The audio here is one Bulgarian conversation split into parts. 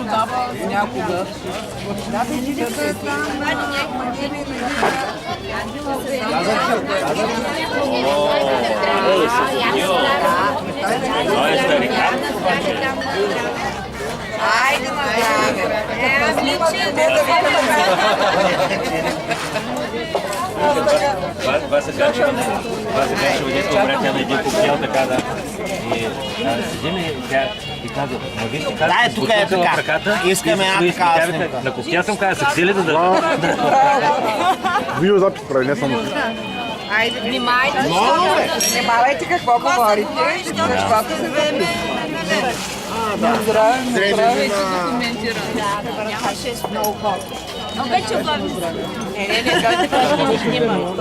продава някога. Айде, Това се качва дето обратя на един коктейл, така да. И седим и тя и казва, ма виж ти казва, тук е така. Искаме една такава снимка. На коктейл съм казва, се цели да... Видеозапис прави, не само. айде, внимавайте какво говорите, защото се време. Здраве, че документира. Много хора. Вече обавни. Не, дойте да снимам.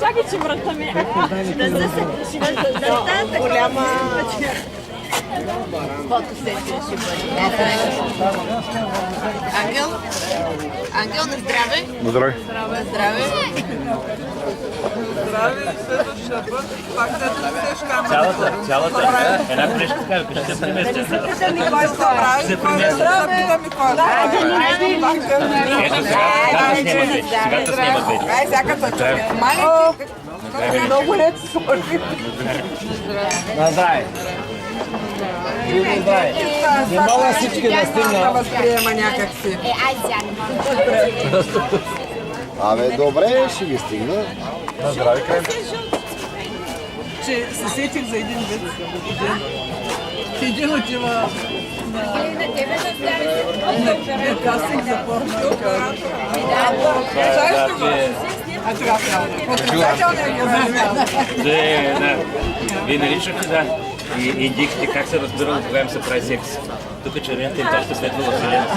Чакай, че врата ми. Да Голяма... фотосесия ще бъде. Ангел? Ангел, на здраве? Здравей. На здраве. Здраве, следващия път. Пак да се сеш камерата. Цялата. Една колежка казва, кажете се преместя. Се преместя. Ето сега снимат вече. Сега снимат вече. Ай, сега като чуя. Маленки. Много лет сложи. Наздрай. Не мога всички да стигна. Да възприема някакси. Абе, добре, ще ги стигна. На здраве, Крем. Че се сетих за един вид. Един отива на кастинг за порно. А сега Вие наричахте, да. И дихте как се разбирало, кога им се прави секс. Тук червената им точно светла във вселената.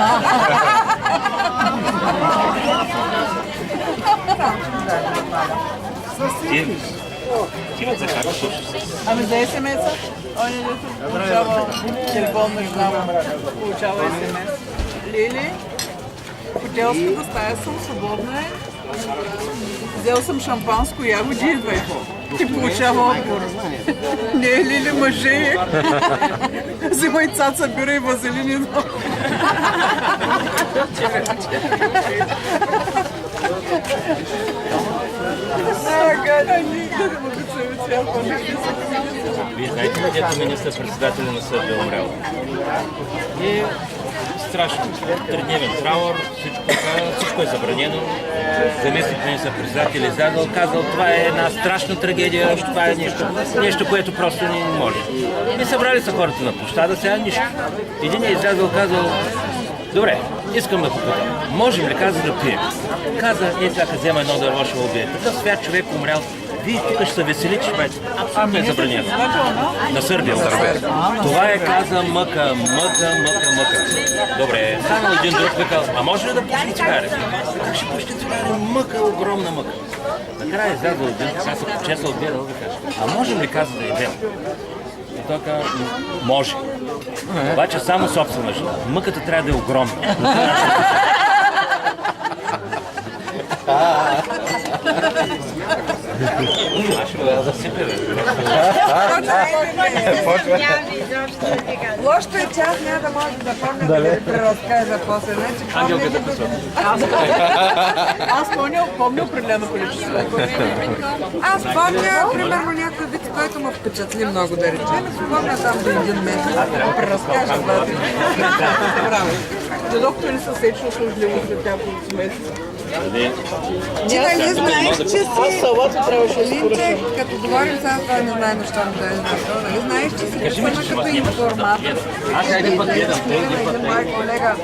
Ти ме захарваш, слушаш се. Ами за СМС-а? Он е дето получава телефон между двама. Получава СМС. Лили, хотелската стая съм, свободна е. Взел съм шампанско, ягоди, идвай. Ти получава отговор. Не е Лили, мъже е. Взимай цаца, бира и вазелин едно. Вие знаете ли, дето министър-председателя на Сърбия умрял? И страшно. Тридневен траур, всичко е забранено. Заместник министър-председател е излязъл, казал, това е една страшна трагедия, това е нещо, което просто не може. И събрали са хората на площада, сега нищо. Един е излязъл, казал, добре, искам да попитам, можем ли, каза, да пием? Каза, сега взема едно дърво, ще убие. Такъв свят човек умрял. Вие тук ще се веселите, ще бъдете. Абсолютно е забранено. На Сърбия. Това е каза мъка. Добре, станал един друг викал, а може ли да пушим цигари? Как ще пушите цигари? Мъка, огромна мъка. Накрая излязъл един, сега се почесал, гледал да каже, а можем ли, каза, да идем? И той каза, може. Обаче само собствена жена. Мъката трябва да е огромна. Ще го засипе, бе. Лошото е, че аз няма да мога да запомня да ви преразкажа после. Ангелката посока. Аз помня определено количество. Аз помня, примерно, някой вид, който ме впечатли много, да речем. Помня там до един месец. Да преразкажа. Дедокто не се сечил служливо след няколко месеца. Ти нали знаеш, че си... Салата трябваше да Линче, като говорим сега, това не знае защо ми да е защо. Нали знаеш, че си писана като информатор. Аз един път гледам. Един мой колега